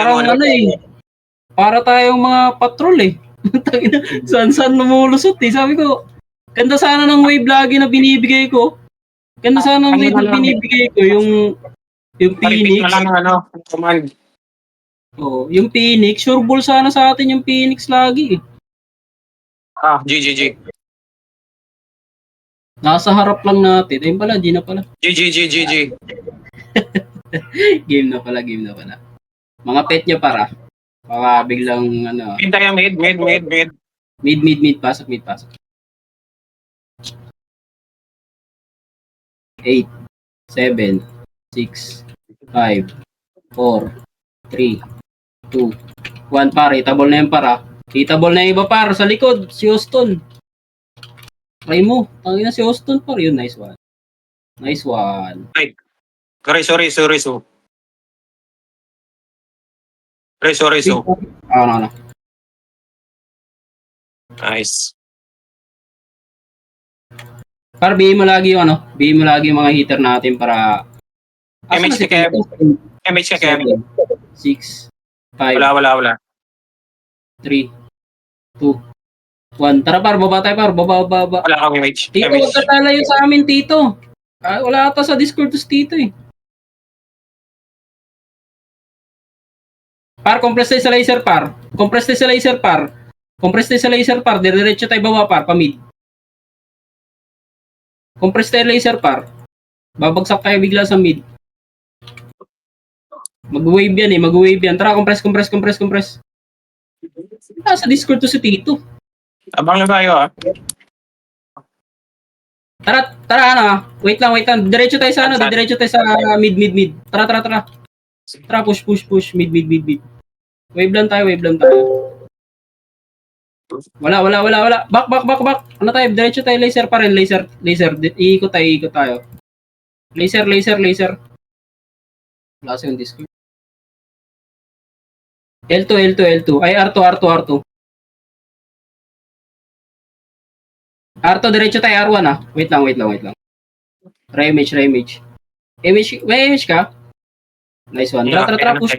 parang ano eh. Para tayong mga patrol eh. Saan lumulusot eh. Sabi ko, ganda sana ng wave lagi na binibigay ko. Ganda sana ng wave na binibigay ko. Yung Phoenix. Na lang, command. Oh, yung Phoenix. Sure ball sana sa atin yung Phoenix lagi eh. GGG. Nasa harap lang natin. Ayun pala, G na pala. GG. Game na pala. Mga pet niya para. Baka biglang ano. Mid tayo, mid. Mid. Pasok. 8, 7, 6, 5, 4, 3, 2, 1 par. Hitable na yung para. Hitable na yung iba par. Sa likod, si Houston. Try mo. Tangina si Houston par. Yun, nice one. Ay. Sorry. Ano. Nice. Par, bihin mo lagi yung ano. Bihin mo lagi yung mga hitter natin para... MH ka, Kev. 6, 5, Wala. 3, 2, 1. Tara par, baba tayo par. Baba. Wala kang MH. Tito, huwag ka talayo sa amin, Tito. Wala ata sa Discord to Tito eh. Par, compress tayo sa laser par. Diretso tayo baba par, pa-mid. Compress tayo laser par. Babagsak tayo bigla sa mid. Mag-wave yan. Tara, compress. Sa Discord to si Tito. Abang na tayo Tara, ano. Wait lang. Diretso tayo sa mid. Tara. Tara, push. Mid. Wave lang tayo. Wala. Back. Ano tayo? Diretso tayo laser pa rin. Laser. Iikot tayo. Laser. Wala sa yung Discord. L2. Ay, R2. R2, diretso tayo R1 ah. Wait lang. Remage. May image ka? Nice one. Tara, push.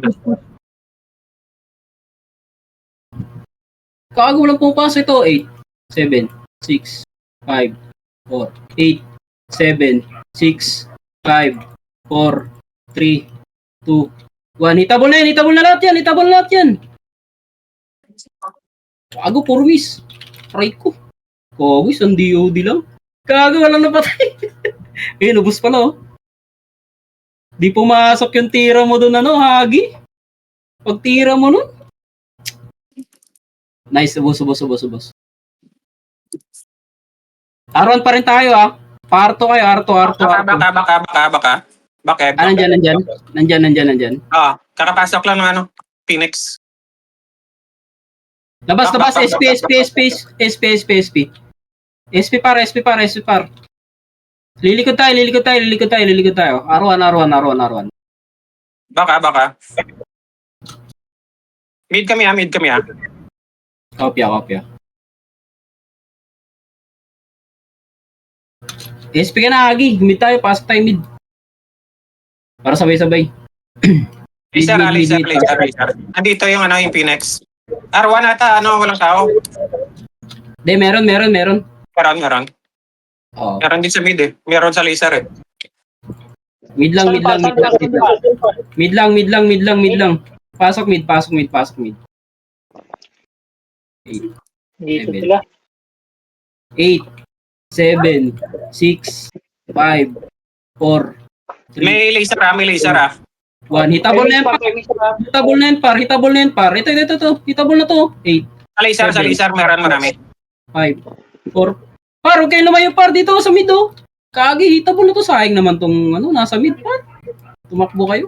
Kago lang pumapasok ito. 8, 7, 6, 5, 4, 8, 7, 6, 5, 4, 3, 2, 1. Hitable na lahat yan. Kago, puro miss. Try ko. Kogis, ang DOD lang. Kago, walang napatay. Ubus pala oh. Di pumasok yung tira mo doon Hagi. Pag tira mo nun. Nice, ubos. R1 pa rin tayo ah. Parto kayo, R2. Baka. Nandyan. Kakapasok lang ng Phoenix. Labas, SP. SP par. Lilikod tayo. R1. Baka. Mid kami. Kopya. SP ka na, Agi. Mid tayo, pasok tayo mid. Para sabay-sabay. Laser. Andito yung yung Phoenix. R1 ata, walang tao. De, meron. Meron. Oh. Meron din sa mid eh. Meron sa laser eh. Mid lang. Pasok mid. 8, 7, 6, 5, 4, 3. May laser ah. 1. Hitable na yan par. Ito. Hitable na to. 8. Sa laser, meron marami. 5, 4. Par, okay naman yung par dito sa mid oh. Kagi, hitable na to. Sayang naman tong nasa mid par. Tumakbo kayo.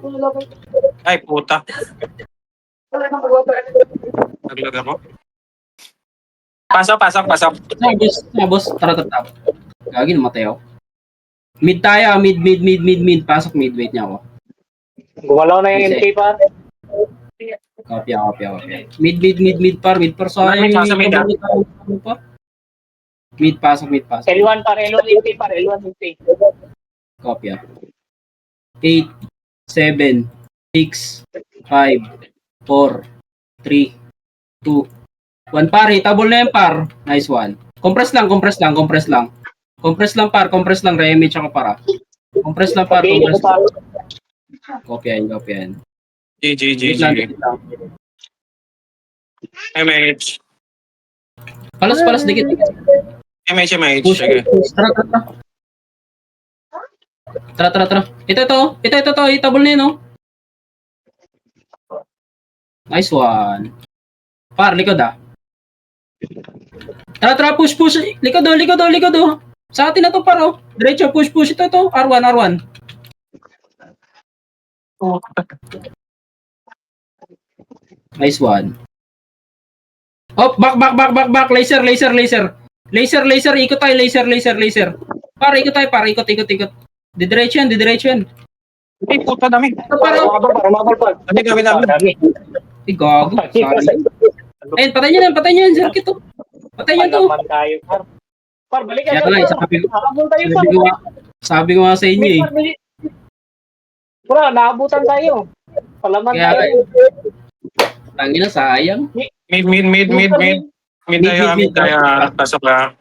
Ay, puta. Naglag ako. Pasok. Boss. Tara. Gagi, namatay ako. Mid tayo, mid. Pasok mid, wait niya ako. Gumalaw na yung MK pa. Kopya. Mid par. Sorry. Mid, pasok. L1 par, L1 MK. Kopya. 8, 7, 6, 5, 4, 3, 2, 1 par. Hitable na yan par. Nice one. Compress lang, compress lang, compress lang. Compress lang par, compress lang. Remy tsaka para. Compress lang par, Pili ko compress par. lang. Kopyahin, kopyahin. Dikit lang, GG. dikit lang. MH. Palas, dikit, dikit. MH. Push, Sige. push. Tara. Ito. Hitable na yun, oh. Nice one. Par, likod ah. Tara, push. Likod oh. Sa atin na to, par, oh. Diretso, push. Ito. R1. Nice one. Oh, back. Laser. Ikot tayo, laser. Par, ikot tayo, par. Ikot. Didiretso yan. Ay, puta dami. Ito, par, oh. Umabol par. Dami. Dami. Ay, gago. Sorry. Ayun, patay niyo yan, circuit, oh. Patay niyo to. Palaman tayo par. Par, balikan Kaya ka. nga, Habol tayo par. sabi ko nga sa inyo, eh. Bro, naabutan tayo. Palaman Kaya, tayo. Tangina, sayang. Mid tayo. Pasok ka.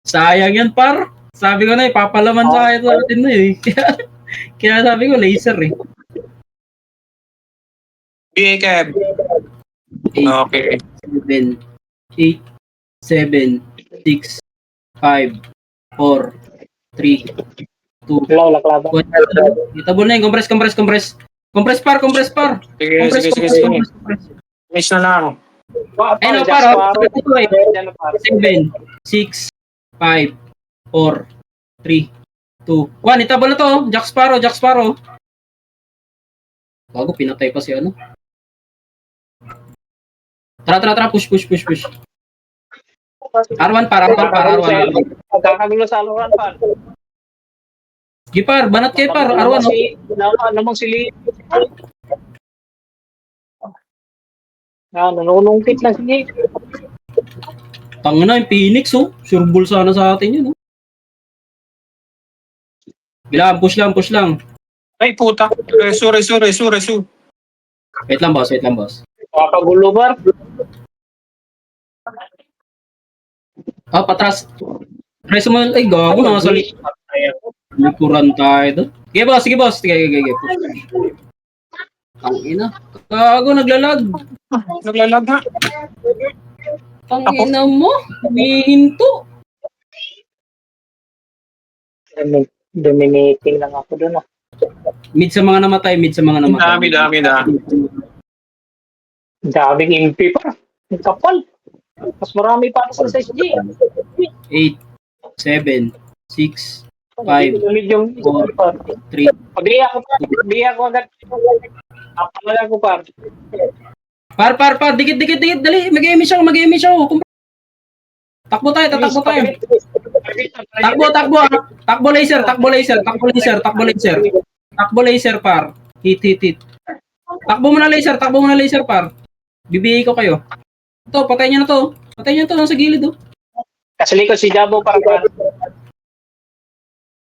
Sayang yan, par. Sabi ko na, papalaman sa atin na, eh. Kaya sabi ko, laser, eh. BA Kev. 8, Okay. 7, 6, 5, 4, 3, 2, Laklaban. 1. Hitable na yun. Compress. Compress par. Sige. Compress. Miss na lang. Ayun, par. Ito, eh. 7, 6, 5, 4, 3, 2, 1. Hitable na to. Jack Sparrow. Bago, pinatay pa si ano. Tara. Push. R1 par. Magkakagulo sa aluran par. Gipar, banat kayo par. R1. Namang sili. Nanunungkit na sige. Tangina yung Phoenix, oh. Sureball sana sa atin yun, oh. Bilang, push lang. Ay, puta. Sorry. Wait lang, boss. Makakagulo par. Ah, patras. Preso mo, ay, gago, nasa likuran tayo doon. Sige, boss. Sige. Tangina. Gago, naglalag. Naglalag nga. Tangina mo. Humihinto. Dominating lang ako doon. Mid sa mga namatay. Dami. Daming MP pa. Ang kapal. Mas marami pa sa SSG. 8, 7, 6, 5, Yung 3. Pag-iya ako agad. Apalaga ko par. Par. Dikit. Dali. Mag-emi siya. Takbo tayo. Takbo laser. Takbo laser par. Hit. Takbo mo na laser par. Bibigay ko kayo. Ito, patay niyo na to. Nasa gilid, oh. Kasi likod si Jabo par.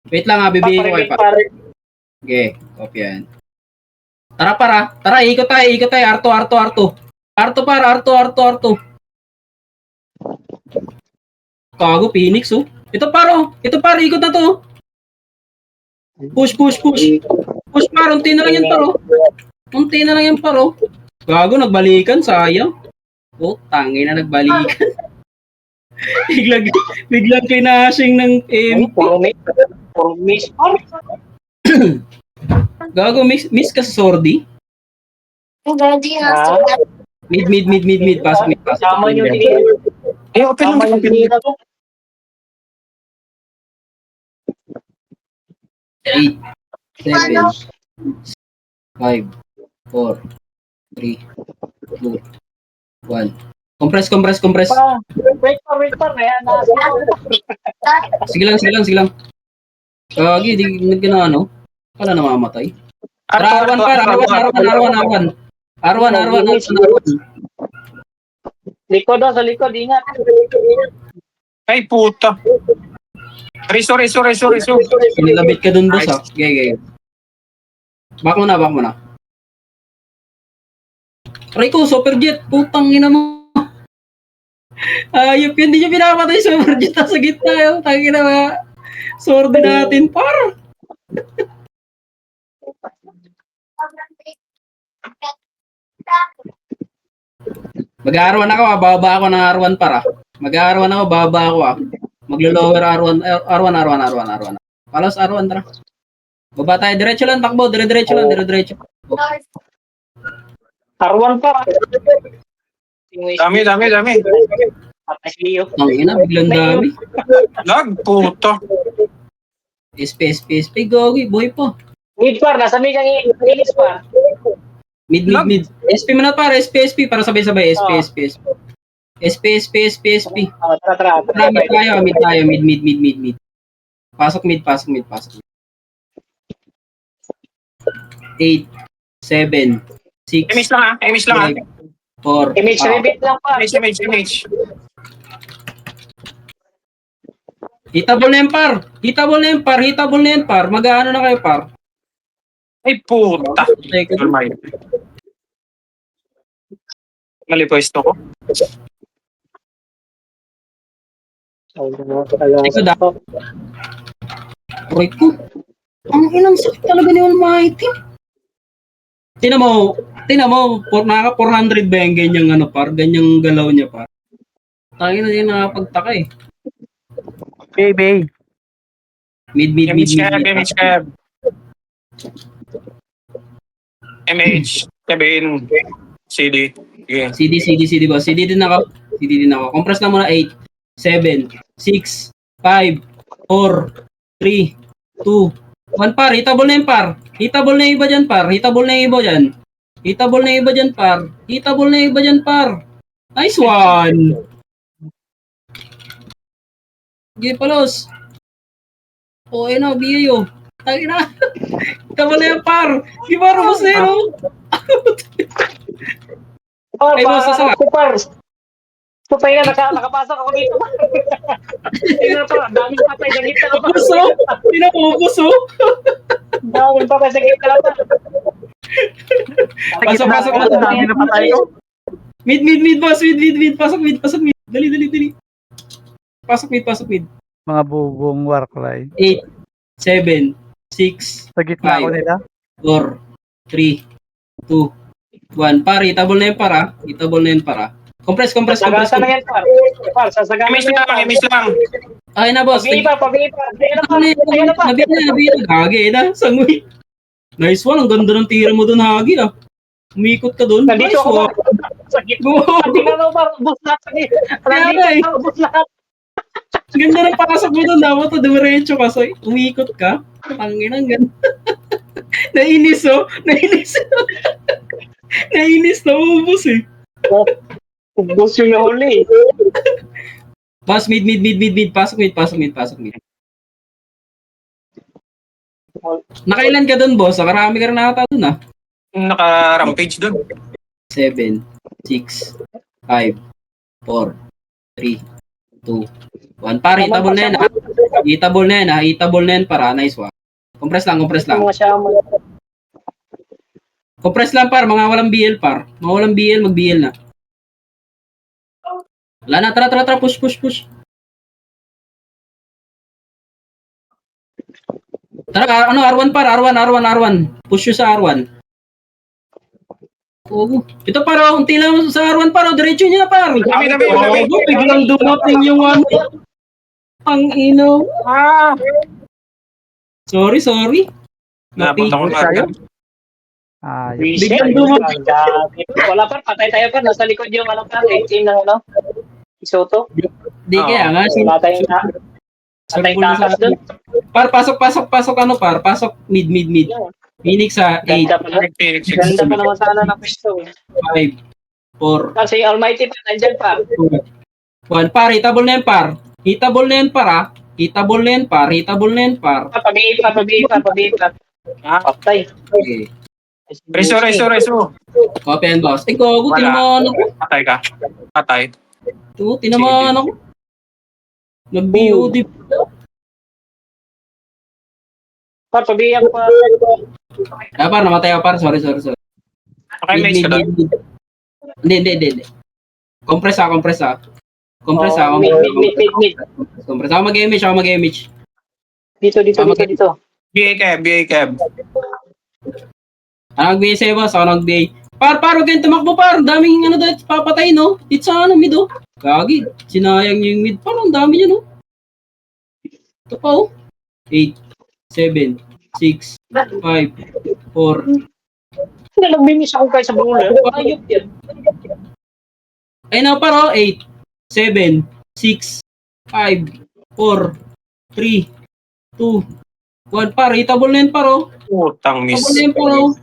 Wait lang, bibigay ko kayo par. Okay, copy yan. Tara para. Tara, ikot tayo. Arto. Arto. Kago, Phoenix, oh. Ito par, ikot na to. Push. Push par, unti na lang yan par, oh. Gago, nagbalikan, sayang. Oh, tangin na nagbalikan. biglang kinashing ng MP. Puro miss par. Gago, miss ka sa sordi. Mid. Pasok. Kasama nyo tinira. Ay, open Kasama lang. nyo tinira to. 8, 7, 5, 4, 3, 2, 1. Compress. Wait par. Ayan, Sige lang. Kagi, di nagkana ano? Wala namamatay. Tara, R1 par. R1. Likod daw, sa likod. Ingat. Ay, puta. Sorry. Sinilabit ka dun, boss, ha? Okay. Back mo na. Rico, super jet. Putang ina mo. Ayop yun. Hindi nyo pinapatay super jet sa gitna. Yung tangina mga sword natin, par. Mag-R1 ako, bababa ako ng R1 para. Mag-R1 ako, bababa ako Maglo-lower R1, R1, R1, R1, R1. Palos R1, tara. Baba tayo, diretso lang, takbo, dire-diretso lang, dire-diretso. R1 pa. Dami. Patay si Leo. Ang ina, biglang dami. Lag, puto. SP, gogi, boy po. Mid par, nasa mid ang ilis pa. Mid. SP mo na para, SP, para sabay-sabay, SP. Tara. Mid tayo, mid. Pasok mid. 8, 7, 6, Image lang 4, Image repeat lang pa. Image. Hitable na yan, par. Mag-ano na kayo, par. Ay, puta. Teka, Mali pwesto ko. Rico. Ang inang sakit talaga ni Almighty. Tingnan mo, naka 400 ba yung ganyang par, ganyang galaw niya, par. Tayo na din nakapagtaka eh. Bay. Mid. Image cab. MH. Sabihin. CD. Yeah. CD boss. CD din ako. Compress na muna 8, 7, 6, 5, 4, 3, 2, 1 par. Hitable na yung par. Hitable na yung iba dyan, par. Hitable na yung iba dyan, par. Nice one. Sige, palos. Okay na, BAO. Tagi na. Hitable na yung par. Di ba, Rosero? Ay, boss, sasama. Par. Patay na, nakapasok ako dito. Tingnan pa, daming patay sa gitna pa. Puso? Pinapupos, oh. Daming patay sa gitna pa. Pasok. Dami na patay ko. Mid, boss. Mid. Pasok mid. Dali. Pasok mid. Mga bubong warcry. 8, 7, 6, Sa gitna ko nila. 4, 3, 2, 1. Par, hitable na yung para. Compress. Sagasa na yan, par. Par, sasagana na yan, par. Image lang. Ay na, boss. Pabihi pa. Ayan na pa. Nabi na. Hagi na. Sangoy. Nice one. Ang ganda ng tira mo dun, Hagi, ah. Umikot ka dun. Nandito Nice ako, one. par. Sa gitna. Tingnan mo, par. Bus lahat sa gitna. Nandito, bus lahat. Ganda ng pakasok mo dun. Dapat to, dumiretso ka. So, umikot ka. Pangin ang ganda. Nainis, oh. Nainis na ubos, eh. Bus yung nahuli. Boss, mid. Pasok mid. Nakailan ka dun, boss? Karami ka rin nakata dun, ah. Naka-rampage doon. 7, 6, 5, 4, 3, 2, 1. Par, hitable na yan, ah. Hitable na yan, para. Nice one. Compress lang. Mga siyama. Compress lang, par. Mga walang BL, par. Mag-BL na. Wala na, tara. Push. Tara, R1 par. R1. Push you sa R1. Oo. Ito para, unti lang sa R1 par. Diretso niya na, par. Dami. Biglang dumating yung ano. Ang ino. Sorry. Napunta ko na. Biglang dumating. Wala par, patay tayo par. Nasa likod yung par. 18 na Isoto. Di kaya nga. Wala tayong takas dun. Par, pasok, par. Pasok, mid. Phoenix sa 8, Ganda pa naman sana na pwesto. 5, 4, Kasi Almighty pa, nandyan pa. 1. Par, hitable na yan, par. Hitable na yan, par. Pabihi pa. Patay. Okay. Reso. Copy and boss. Ikaw, tinamaan ako. Patay ka. Patay. Tinamaan ako. Nag-BOD. Pabihi ako pa. Par, namatay ako, par. Sorry. Okay, mates ka doon. Hindi. Compress ha. Compress. Mid. Compress. Ako mag-image. Dito. BA Kev. Ako nag-BA sa'yo, boss. Ako nag-BA. Par, huwag kayong tumakbo, par. Daming dito, papatay, no? Dito sa mid, oh. Gagi, sinayang niyo yung mid. Parang dami niyo, no? Ito pa, oh. 8, 7, 6, 5, 4. Nag-miss ako kayo sa brawler. Ayop yan. Ayun na, par, oh. 8, 7, 6, 5, 4, 3, 2, 1. Par, hitable na yun, par, oh. Putang miss. Hitable na yun, par, oh.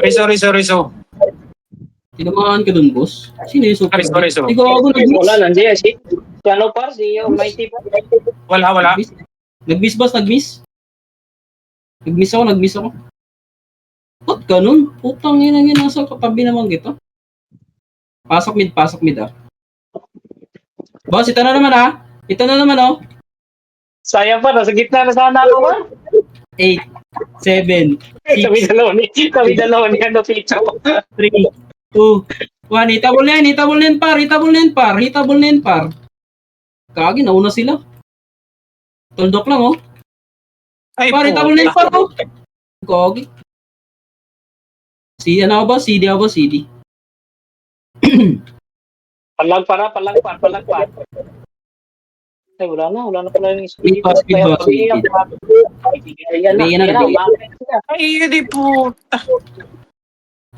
Riso. Tinamaan ka dun, boss. Sino yung super? Riso. Hindi ko ako nag-miss. Wala, nandiyan si ano par, si Almighty par. Wala. Nag-miss, boss, nag-miss. Nag-miss ako. Ba't ganun? Putang ina nga, nasa katabi naman kita. Pasok mid, ah. Boss, ito na naman, oh. Sayang pa, nasa gitna na sana ako par. 8, 7, 6, Kami dalawa ni ano, Picho. 3, 2, 1. Hitable na yan, par. Kagi, nauna sila. Tuldok lang, oh. Ay, Par, hitable na yan, par, oh. Kagi. CD ako ba? CD. Palag pa. Ay, wala na pala yung Speed boss. Ayan na. Ay, hindi po.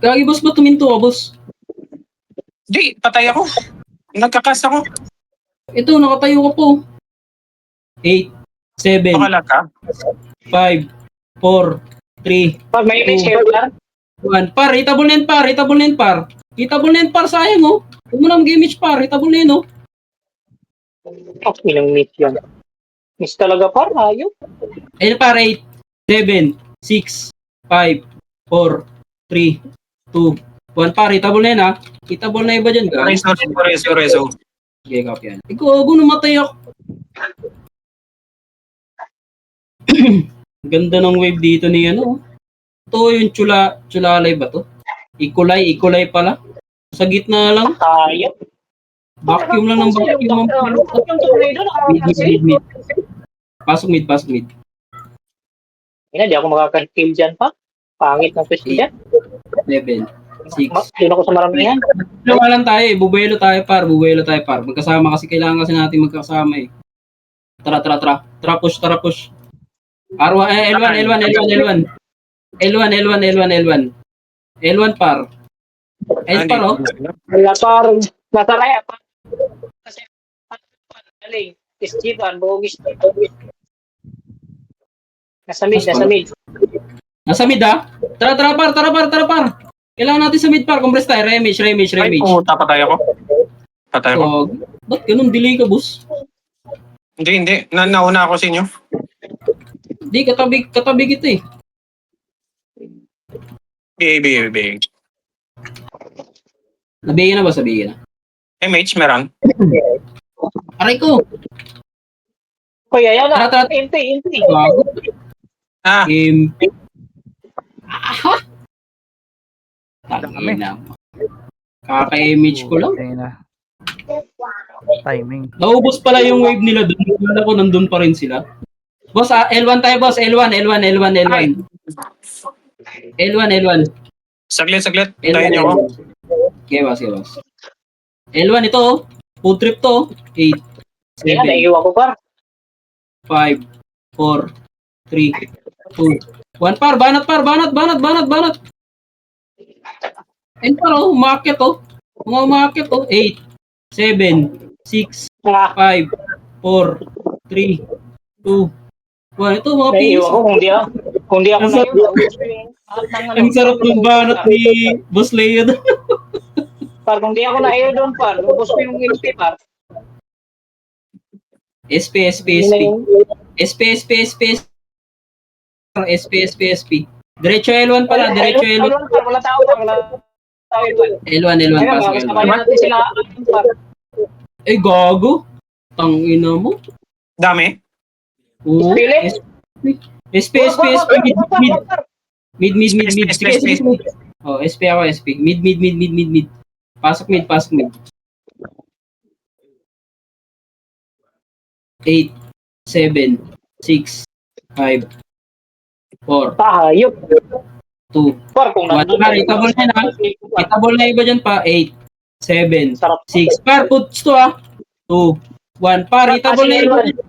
Kagi, boss, ba tuminto ka, boss? Di, patay ako. Nagkakas ako. Ito, nakatayo ka po. 8, 7, Pakala ka. 5, 4, 3, Pag may share par. 1. Par, hitable na yan, par. Hitable na yan, par, sayang, oh. Huwag mo na mag-image, par. Hitable na yan, oh. Inang miss yan. Miss talaga par, ayop. Ayun, par, 8, 7, 6, 5, 4, 3, 2, 1. Par, hitable na yan, ha. Hitable na iba dyan, guys. Riso. Okay, copy yan. Ikaw, namatay ako. Ganda ng wave dito ni ano. Ito yung chulalay ba to? Ikulay pala. Sa gitna lang. Ayop. Vacuum lang ng vacuum. Yung tornado, nakakakansin. Mid. Pasok mid. Di ako makaka-kill dyan pa. Pangit ng twist dyan. 7, 6. Doon ako sa maramihan. Dalawa lang tayo eh. Bubuelo tayo par. Magkasama kasi kailangan kasi natin magkasama eh. Tara. Tara push. L1 par. L par oh. Wala par. Nataraya pa. Kasi galing. Istipan, bogis. Nasa mid. Nasa mid ah. Tara par. Kailangan natin sa mid par. Compress tayo. Remage. Ay, puta, patay ako. Oh, ba't ganun delay ka, boss? Hindi. Nauna ako sa inyo. Di, katabi kita eh. BA. Nabigyan na ba? Sabihin na. MH, meron. Aray ko! Kuya, yan na. Tara. Inti. Bago. Ah, Aha! Tangina mo. Kaka-image ko lang. Okay na. Timing. Naubos pala yung wave nila doon. Wala ko nandun pa rin sila. Boss, L1 tayo, boss. L1. saglit. L1. Tayo niyo ako. Okay, boss. L1 ito, oh. Food trip to. 8, Yan, 7, naiiwan ko par. 5, 4, 3, 2, 1. Par, banat. And par, oh, umakit, oh. 8, 7, 6, 5, 4, 3, 2, 1. Ito, mga Naiiwan piso. ko kung di ako naiiwan. Ang sarap ng banat ni Boss Leo doon. Par, kung di ako naiiwan doon par, ubos ko yung ilpi par. SP. Diretso L1 pala, Wala tao par. L1, pasok L1. Sabay natin sila par. Eh, gago. Tangina mo. Dami. Oo. Pili? SP, mid. Sige, Oh, SP ako, SP. Mid. Pasok mid. 8, 7, 6, 5, 4, Tahayop. 2, Par, kung 1. nandun Par, itabol na na. Itabol na iba dyan pa. 8, 7, Sarap. 6. Par, puts to 2, 1. Par, itabol na iba dyan.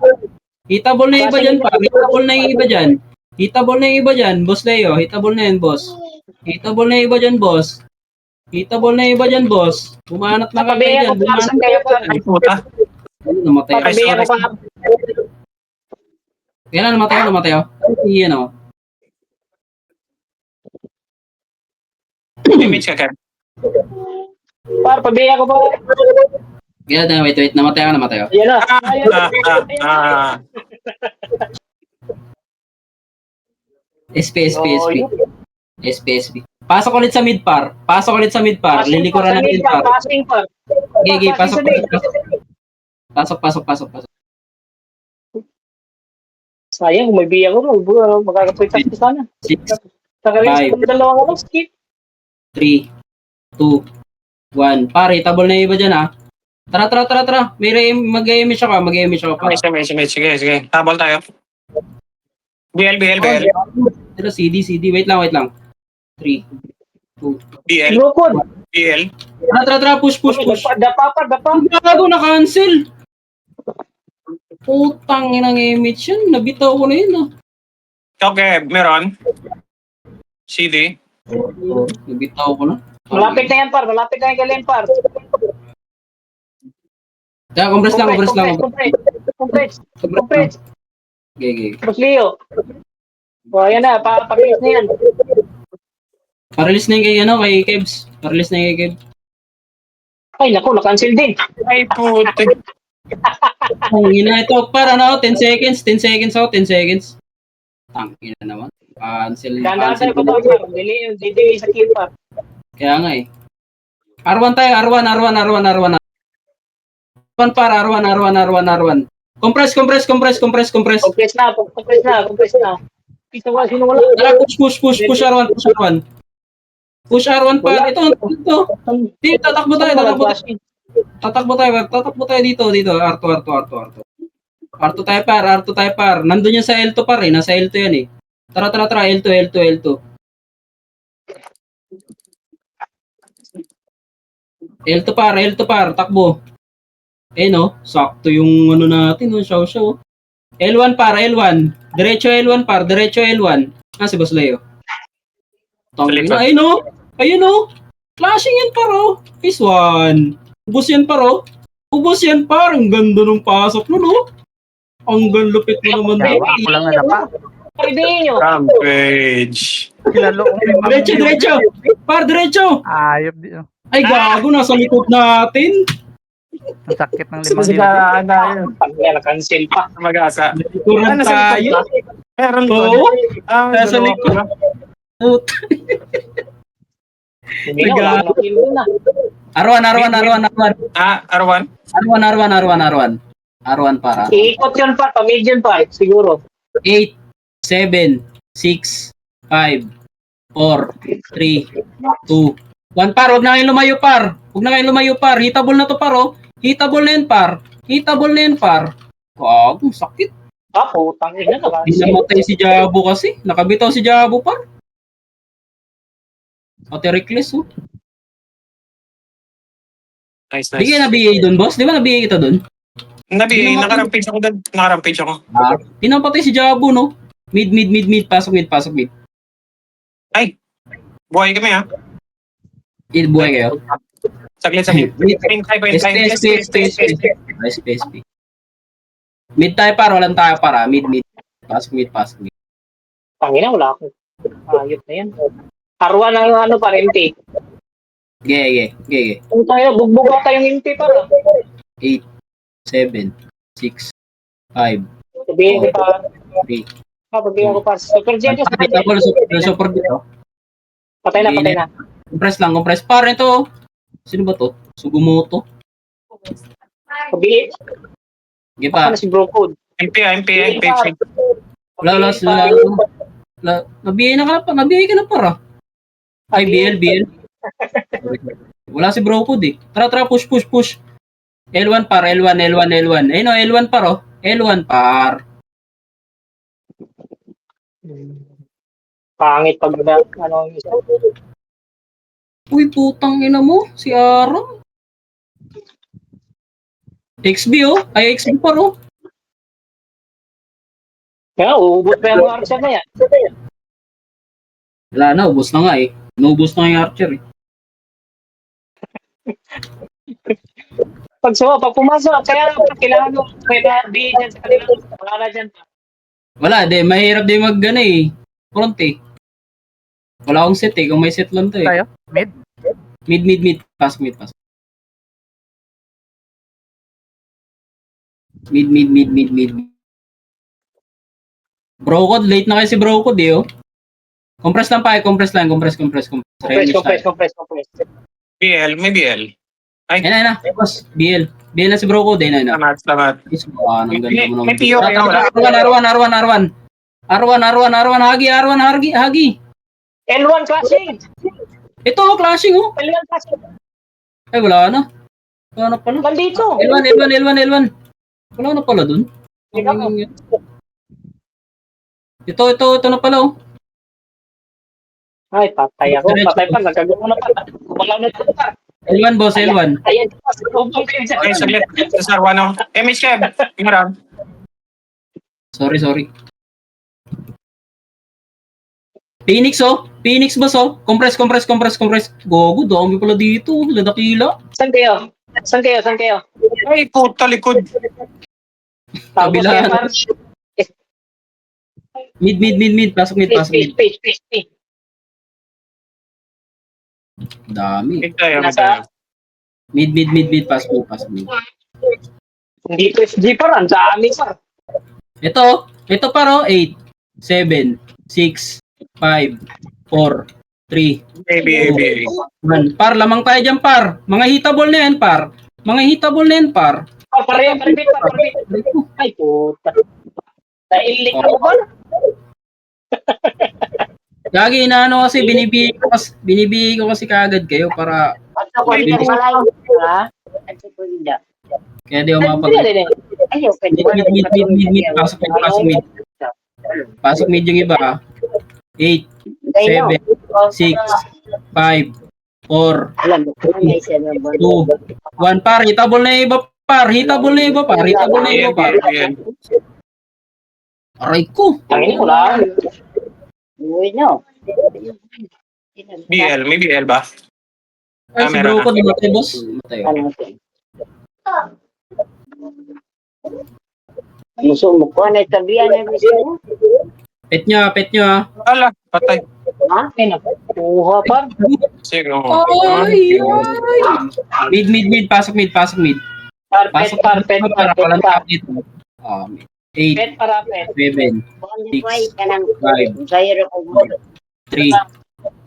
Hitabol na iba dyan, par. Hitabol na iba dyan. Hitabol na iba dyan, boss Leo. Hitabol na yan, boss. Hitabol na iba dyan, boss. Hitabol na iba dyan, boss. Bumanat na kayo Papabihan dyan. ko pa sa kayo pa. Ay, puta. Namatay. Ay, Papabihan ko pa. Kailan namatay ako? Iyan ako. Image ka, Ken. Par, pabihan ko pa. Kaya na, wait. Namatay ako. Ayan na. Ayan na. SP. Oh, SP. Pasok ulit sa mid par. Lilikuran natin par. Passing par. Gigi, pasok. Pasok. Sayang, kung may biya ko, magkakapitas ko sana. 6, Saka rin Five. sa dalawang ako, skip. 3, 2, 1. Par, hitabol na iba dyan, ha. Tara. Mag-image ako pa. Image. Sige. Tabal tayo. BL. Pero CD. Wait lang. 3, 2. BL. Lukod. BL. Tara. Push. Dapa. Gago na-cancel. Putang inang image yan. Nabitaw ko na yun, ah. Okay, meron. CD. Nabitaw ko na. Malapit na yan, par. Malapit na yung galing, par. Kaya, compress lang. Compress. Okay. Tapos Leo. O, ayan na. Pakis na yan. Parelease na yung kay Kebs. Ay, naku, na-cancel din. Ay, puti. Ang ina ito. Para 10 seconds. 10 seconds. Tang ina naman. Cancel. Ganda tayo pa par. Dili sa kill, par. Kaya nga eh. R1 tayo. R1. R1 par. R1. Compress. Compress na. Sino wala? Tara, push R1. Push R1 par. Ito. Di, tatakbo tayo dito. R2 tayo par. Nandun yan sa L2 par eh. Nasa L2 yan eh. Tara. L2. L2 par. Takbo. No? Sakto yung natin. Show. L1 par. Diretso L1 par. Si Boss Leo. Likod. Ayun no. Flashing yan par oh. Phase 1. Ubus yan par. Ang ganda ng pasok no no. Ang lupit mo naman. Yawa, ako lang nadapa. Paridiin nyo. Rampage. Kilalo ko yung Diretso. Par, diretso. Ayop di. Ay, gago. Nasa likod natin. Ang sakit ng limang Pag na-cancel pa. Mag-asa. Likuran Ano sa tayo. Meron Oo. Nasa dalawa likod. pala. Hindi na, wala na kill na. R1. R1 para. Iikot yun pa, pa-medium pa, siguro. 8, 7, 6, 5, 4, 3, 2, 1 par. Huwag na kayong lumayo par. Hitable na to par oh. Hitable na yan par. Kagong sakit. Putang ina na. Hindi namatay si Jabo kasi. Nakabitaw si Jabo par. Ate Reckless oh. Nice. Di kayo nabigay doon boss? Di ba nabigay kita doon? Nakarampage ako doon. Pinapatay si Jabo no? Mid. Pasok mid. Ay! Buhay kami ha. Buhay kayo. Saglit. SP. Mid tayo par, walang tayo para. Mid. Pasok mid. Pangina, wala ako. Ayot na yan. Arwan ang para MP. Ge. Kung tayo, bugbog ata yung MP para. 8, 7, 6, 5, Sabihin ko pa. 3. Pagbigyan ko pa. Super Jet ko sa kanya. Super dito. Patay na. Compress par ito. Sino ba to? Sugumoto. Sabihin. Ge Baka pa. na si Bro Code. MP. Wala. Nabiyay ka na para. Ay, BL. Wala si Brocod eh. Tara, push. L1 par, L1. Ayun o, L1 par oh. L1 par. Pangit pag ano yung isa. Uy, putang ina mo. Si Aaron. XB oh. Ay, XB par oh. Kaya uubot pa yung mga arsa na yan. Wala na, ubos na nga eh. Naubos na nga yung Archer eh. Pag pumasok, kaya kailangan mo may BA dyan sa kanila. Wala na dyan. Wala, mahirap din mag-gana eh. Front eh. Wala akong set eh. Kung may set lang to eh. Tayo? Mid? Mid. Pass. Mid. Brocod, late na kayo si Brocod eh oh. Compress lang pa eh. Compress. Compress. BL, may BL. Ay, Ayun na. Boss, BL na si Brocod. Ayun na. salamat. Is mo, anong ganda mo May naman. PO kayo, wala. R1. Hagi. L1 clashing! Ito, clashing oh. L1 clashing! Ay, wala na. Wala na pala. Nandito! L1. Wala na pala dun. Ito na pala oh. Ay, patay ako. Patay pa, nagkagawa na pa. Kumalaw na ito pa. L1 boss, L1. Ayan, ubong kayo dyan. Ay, saglit. Sa Sarwano. MH Kev, ingarang. Sorry. Phoenix boss oh. Compress. Gogo, dami pala dito. Ladakila. Saan kayo? Ay, puta, likod. Tapos Kabilaan. kayo, par. Mid. Pasok mid. Space. Dami. Tayo. Mid. Pasok mid. Hindi ko SG par, ang dami par. Ito paro, 8, 7, 6, 5, 4, 3, Baby. 1. Par, lamang tayo dyan, par. Mga hitable na yan, par. Parehas. Ay, puta. Nailik ako ba? Gagi, inaano kasi, binibigay ko kasi kaagad kayo para, kaya di ako makapag- Mid. Pasok mid yung iba. 8, 7, 6, 5, 4, 2, 1. Par, hitable na yung iba, par. Aray ko. Tangin ko lang. BL, may BL ba? Ay, si Meron bro ko, namatay, boss. Namatay. Musuh mo ko na tabihan na gusto. Pet nyo. Ala, patay. Ha? Ay, nakuha par. Sige. Ay. Mid. Pasok mid. Pet. Para walang tap dito. 8, Pet para pet. 7, Bukan kanang 5, sayro ko mo. 3,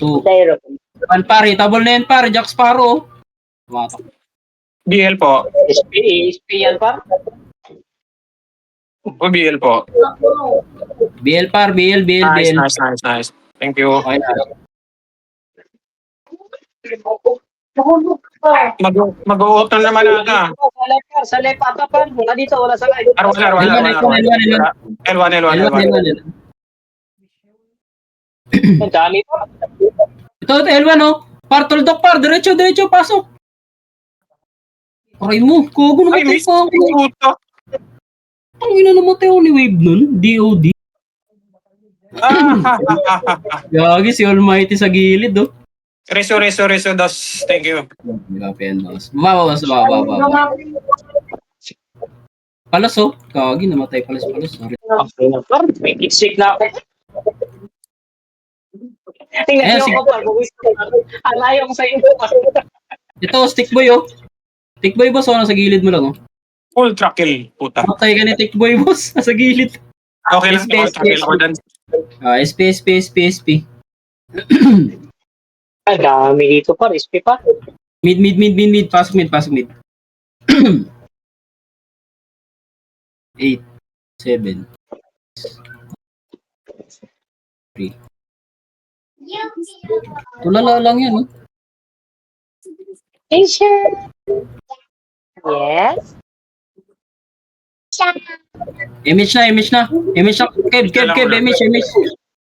2, Sayro ko. 1. Par, hitable na yan, par. Jack Sparrow. Tumatak. BL po. SP yan par. O BL po. BL par, BL. Nice. Thank you. Okay na. Mag-uot na naman ata. Sa lepata par. Wala dito, wala sa live. L1. Ang dami pa. Ito, L1 oh. Par, tuldok par. Diretso, pasok. Aray mo, kogo Ay, namatay miss. pa ako. Puto. Ang ina namatay ako ni Wave nun. DOD. Gagi, si Almighty sa gilid oh. Reso, dos. Thank you. Grabe boss. Baba. Palas oh. Gagi, namatay palas. Sorry. Okay na par. May kick na ako. Tingnan Ayan, niyo ako par. Alayo ko sa inyo par. Ito, stickboy oh. Stickboy boss oh, nasa gilid mo lang oh. Full truck kill, puta. Matay ka ni Tickboy boss, nasa gilid. Okay lang, full truck kill ako dyan. SP. Ang dami dito par. SP pa. Mid. Pasok mid. 8, 7, 3, Tulala lang yan, oh. Asia. Yes. Image na. Image na. Kev, image.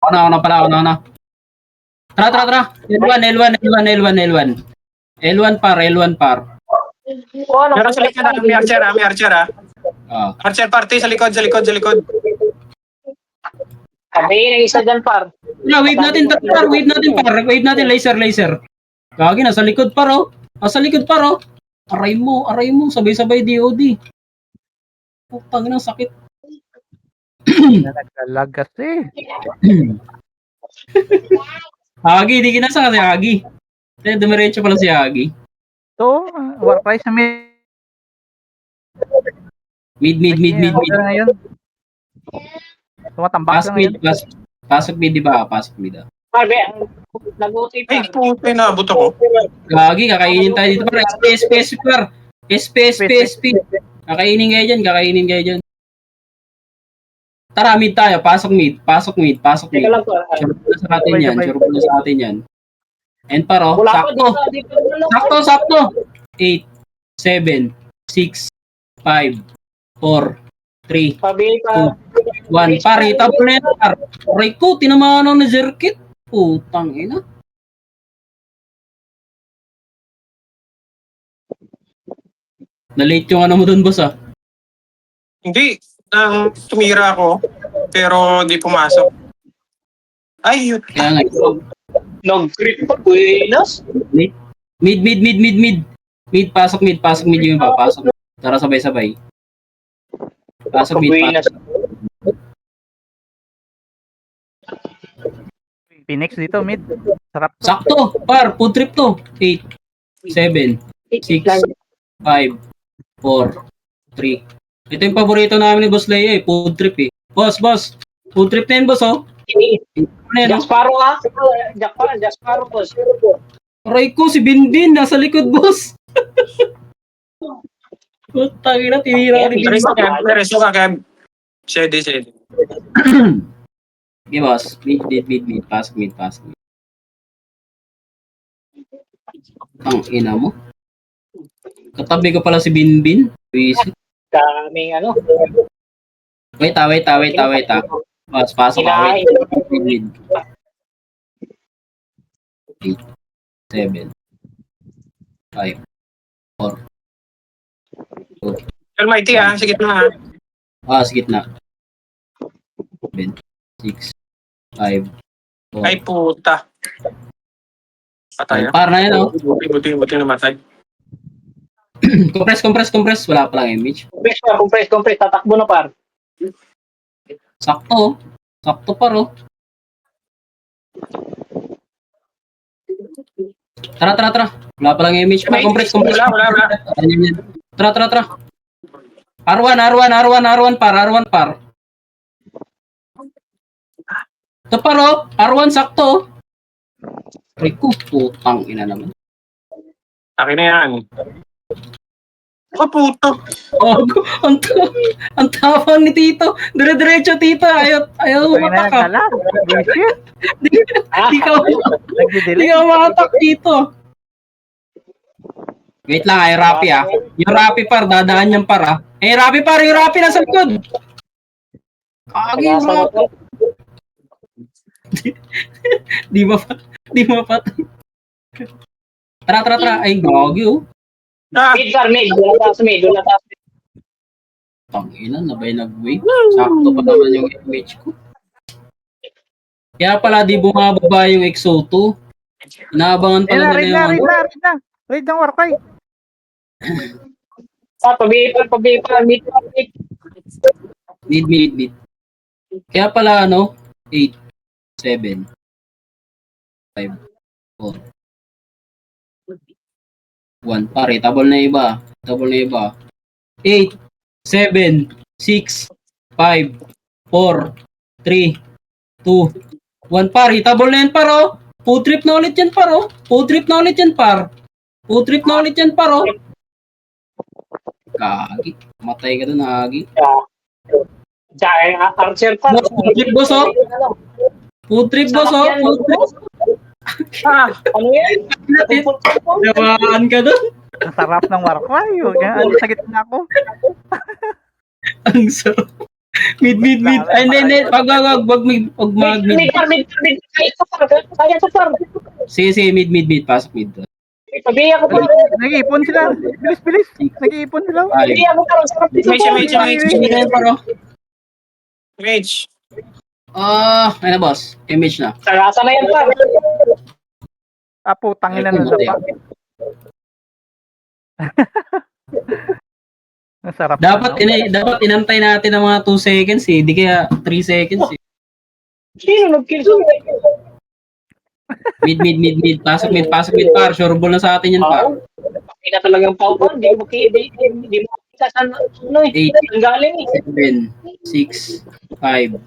Ako na pala. Tara. L1 par. Oh, ano? Meron sa likod na, may archer ah. Ah. Archer party sa likod. Sabi ng isa dyan, par. Wave natin, laser. Gagi, nasa likod par, oh. Aray mo, sabay-sabay DOD. Putang ina, sakit. Naglalag kasi. Agi, di kinasa kasi Agi. Dumiretso pala si Agi. So, Warcry sa mid. Mid. Ngayon. Tumatambak lang ngayon. Pasok mid, di ba? Pasok mid. Sabi, nag-uti pa. Ay, puti na, buto ko. Gagi, kakainin tayo dito par. SP. Kakainin kayo dyan. Tara, mid tayo. Pasok mid. Teka lang po. Sure pala sa atin yan. And paro, Wala pa sakto. dito. Dito. Sakto. 8, 7, 6, 5, 4, 3, Sabi pa. 1. Pare, tapos na yan, par. Aray ko, tinamaan ako na Zerkit. Putang ina. Na-late yung ano mo dun, boss, ah. Hindi, tumira ako, pero di pumasok. Ay, yun. Kaya nga, Nag-grip pa. Buenos. mid. Mid, pasok mid yung iba. Pasok. Tara, sabay-sabay. Pasok mid. Buenos. Phoenix dito, mid. Sarap to. Sakto, par, food trip to. 8, 7, 6, 5, 4, 3. Ito yung paborito namin ni Boss Leia, food trip, eh. Boss, food trip na yun, boss, oh. Ano yan, oh? Jasparo ha? Jasparo po. Aray ko, si Binbin, nasa likod, boss. Putang ina, tinira ni Binbin. Reso ka, Kev. Shady. Okay, boss. Mid. Pasok mid. Ang ina mo. Katabi ko pala si Binbin. Visit. Daming ano. Wait. Boss, pasok ka. Wait. Mid. 8, 7, 5, 4, 2. Almighty ah, sige na ah. Sa gitna. 7, 6, 5, 4. Ay puta. Patay ah. Par na yan, oh. Buti namatay. Compress. Wala pa lang image. Compress. Tatakbo na par. Sakto par, oh. Tara. Wala pa lang image. Compress. Wala. Tara. R1 par. Ito par, oh. R1 sakto. Rico, putang ina naman. Akin na yan. Oh, puto. Oh, ang tapang ni Tito. Dire-diretso, Tito. Ayaw umatak ka. Di ka umatak, Tito. Wait lang, ay Rappi ah. Yung Rappi par, dadaan yung par ah. Rappi par, yung Rappi nasa likod. Kagi yung Rappi. Di mapatay. Tara. Ay, gagi oh. Ah, Mid. Wala taas mid. Tangina, nabay nag-wave. Sakto pa naman yung image ko. Kaya pala di bumababa yung EXO2. Inaabangan pala nila yung ano. Raid ng Warcry. Pabipa. Mid. Mid. Kaya pala 8, 7, 5, 4, 1. Pare, tabol na iba. 8, 7, 6, 5, 4, 3, 2, 1. Pare, tabol na yan, paro. Food trip na ulit yan, paro. Kagi. Matay ka doon, Agi. Archer pa. Food trip, boss, oh. Food trip. Ano yan? Nawakan ka doon. Ang sarap ng Warcry. Ano sa gitna ko. Ang sarap. Mid. Ay, hindi. Wag mid. Kaya to, par. Sige, mid. Pasok mid. Sabihin ako, par. Nag-iipon sila. Bilis. Nag-iipon sila. Sabihin ako, par. Sarap dito, par. Hindi na yun, paro. Mage. Ano boss? Image na. Sarasa na yan, par. Putang ina nun pa. Ang sarap. Dapat inantay natin ng mga 2 seconds eh. Di kaya 3 seconds eh. Sino nag-kill sa Mid. Pasok mid par. Sure ball na sa atin yan par. Hindi na talagang pao-pao. Hindi mo kita saan ano eh. 8, Ang galing eh. 7, 6, 5,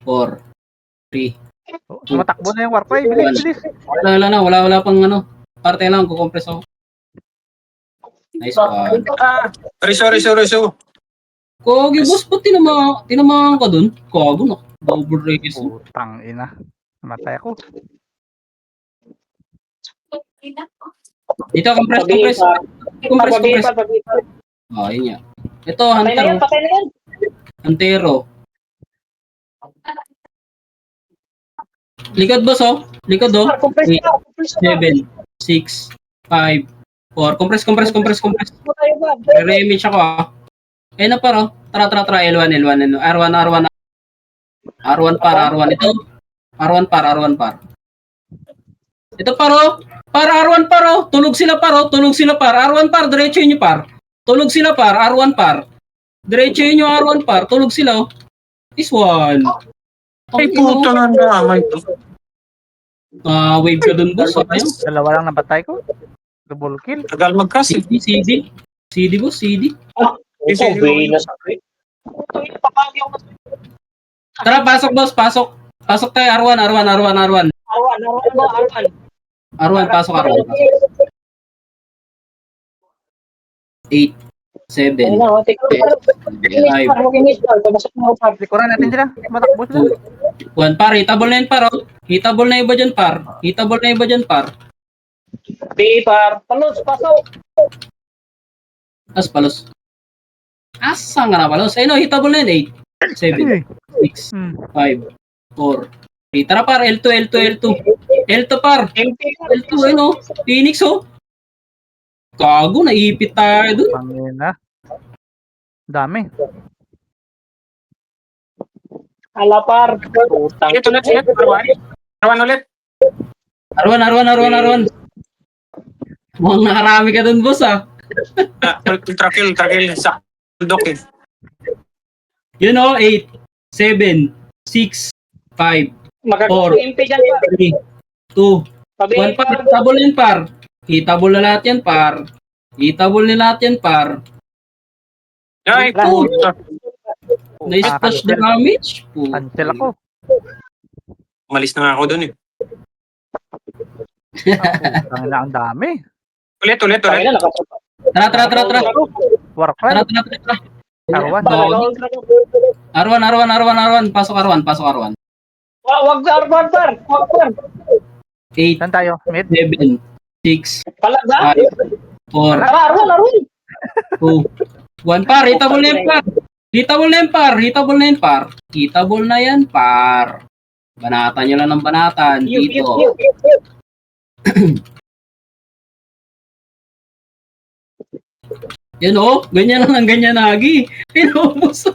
4, 3. Matakbo na yung Warcry. Bilis. Wala pang ano. Parte lang, kukompress ako. Nice one. Sorry. Kogi boss, ba't tinamaan ka dun? Kago na. Double race. Putang ina. Namatay ako. Dito, compress. Oh, yun nga. Ito, Patay na yan. Antero. Likod boss, oh. Likod, oh. 8, 7, 6, 5, 4. Compress. Re-image ako, ah. Ayun na paro. Tara. L1. R1 par. Ito. R1 par. Ito paro. R1 paro. Tulog sila par. R1 par. Diretso yun yung par. Tulog sila par. R1 par. Diretso yun yung R1 par. Tulog sila, oh. This one. Ay, puto na damay to. Wave ka dun, boss. Ayun. Dalawa lang nabatay ko. Double kill. Tagal mag-cast. CD, boss. Venus. Tara, pasok, boss. Pasok tayo, R1. Arwan. R1, pasok. 8, 7, 5, Likuran natin sila. Matakbo sila. 1, par. Hitable na yun, par. Oh. Hitable na iba dyan, par. Par. Pasok. Palos. Asa nga na, palos? Ayun, hitable na yun. 8, 7, 6, 5, 4, 3. Tara, par. L2, par. L2, ayun, oh. Phoenix, oh. Gago, naipit tayo dun. Pangina. Dami. Alapar. Utang. Ito ulit. Arwan ulit. R1. Mukhang nakarami ka dun, boss, ah. Ultra kill. Sakdok eh. Yun, oh. 8, 7, 6, 5, Magkaka-MP dyan. 3, 2, 1, par. Hitable yan, par. Hitable na lahat yan, par. Ay, puto. Nice touch damage. Cancel ako. Malis na nga ako dun eh. Pangina, ang dami. Ulit. Tara. Warcry. R1. Pasok R1. Wag Arwan, par. 8, Saan tayo? Mid? 7, 6, Palaga. 5, 4, Arwan. 2, 1, par. Hitable na yan, par. Banatan nyo lang ng banatan. Dito. Yan, oh. Ganyan lang ng ganyan nagi. Inubos.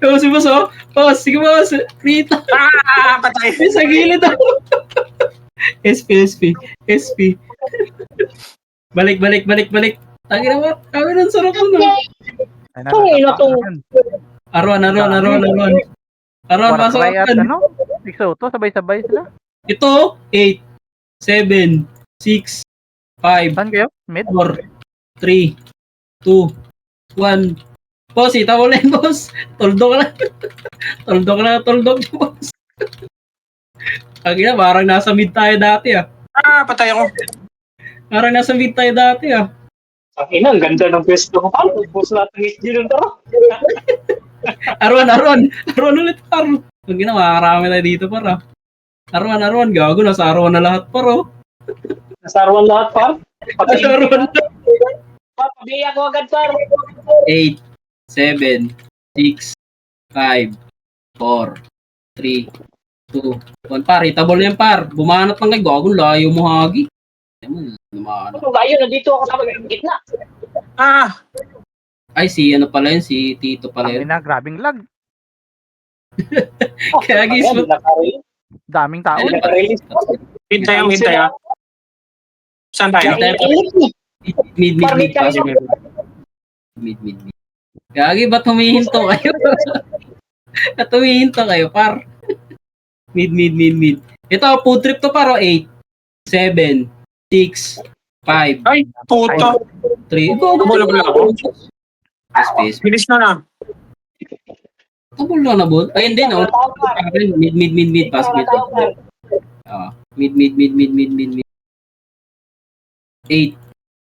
Yung si boss, oh. Boss, sige boss. Rita. Patay. Sa gilid ako. SP. Balik. Tangina mo. Kami ng sarap mo na. Arwan. Pasok Warcry at Arwan. Exoto, sabay-sabay sila. Ito, 8, 7, 6, 5, Saan kayo? Mid? 4, 3, 2, 1. Boss, hitable na yun, boss. Tuldok na, boss. Kagina, parang nasa mid tayo dati, ah. Patay ako. Parang nasa mid tayo dati, ah. Ang ganda ng pwesto ko. Paano? Bus natin HG nun taro. Arwan ulit, Arwan. Kagina, makakarami tayo dito, para. R1, gago. Nasa R1 na lahat par, oh. Nasaruan lahat, par. Nasa R1 na. Par, pabili ako agad, par. 8, 7, 6, 5, 4, 3, 2, 1. Par, hitable na yan, par. Bumanat lang kay gago. Layo mo, hagi. Naman. Ano kayo, nandito ako sa gitna. Ah, Ay, si ano pala yun? Si Tito pala Ang yun. ina, grabing lag. Kaya guys, Ayan, Daming tao. naka-release. mid tayo. Saan tayo? Mid. Pasok. Mid. Gagi, ba't humihinto kayo? Ba't humihinto kayo, par? Mid. Ito, food trip to, paro. 8, 7, 6, 5, Ay, puto. 3. Tumulog lang ako. Space. Bilis na. Tabol na bol. Ayun din, oh. Mid. Pass mid. Mid. 8,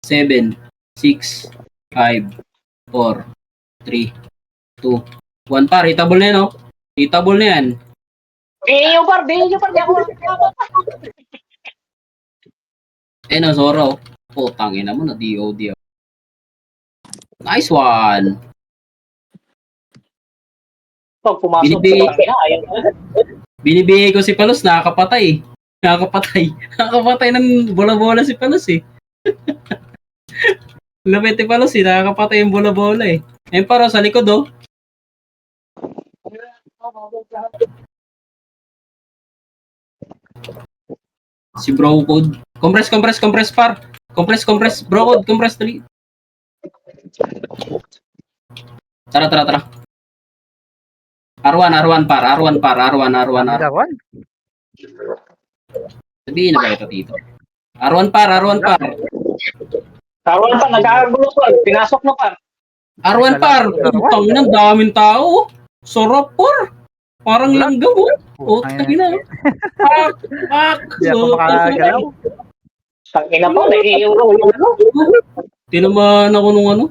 7, 6, 5, 4, 3, 2, 1. Par, hitable na yan, oh. Hitable na yan. Bili nyo, par. Di ako. Eh, no, Zoro. Putang ina mo na DOD. Nice one. Pag pumasok sa Binibigay- bakina, ayun. Binibigay ko si Palos, nakakapatay. Nakakapatay ng bola-bola si Palos, eh. Lapit ni Palos, eh. Nakakapatay yung bola-bola, eh. Ayun, para sa likod, oh. Si Bro Code. Compress, par. Compress. Bro Code, compress. Dali. Tara. R1, par. Dawan. Sabihin na ba ito, Tito? R1, par. Taruan pa, nag-aagulo pa. Pinasok na, par. R1, par. Putang ina, daming tao. Sarap, par. Parang langgam, oh. Putang ina. Pak. Hindi ako makagalaw. Tangina pa, naiiuro. Tinamaan ako nung ano.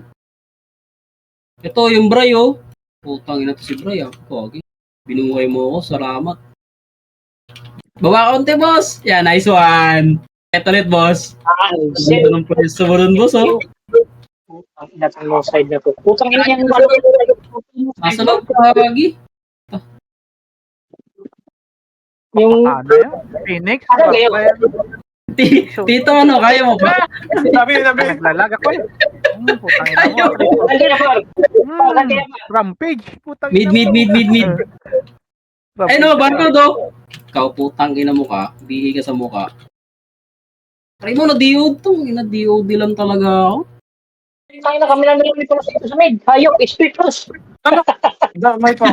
Ito, yung Bray, oh. Putang ina to si Bray, ah. Pogi. Binuhay mo ako, salamat. Baba konti, boss. Yeah, nice one. Ito ulit, boss. Shit. Sumunod po yung sumunod, boss, oh. Ang ina ng low side na to. Putang ina yan. Balo. Nasa loob, Pogi. Yung Ano yun? Phoenix? Ano ba yun? Tito, ano, kaya mo ba? Sabi. Naglalag ako eh. Putang ina mo. Nandiyan na, par. Rampage. Putang Mid. Rampage. Ay, no, Barcode, oh. Ikaw, putang ina mo ka. Bihi ka sa mukha. Try mo, na-DOD to. Na-DOD lang talaga ako. Tayo na kami lang nila nito sa mid. Hayok, speakers. Damay pa.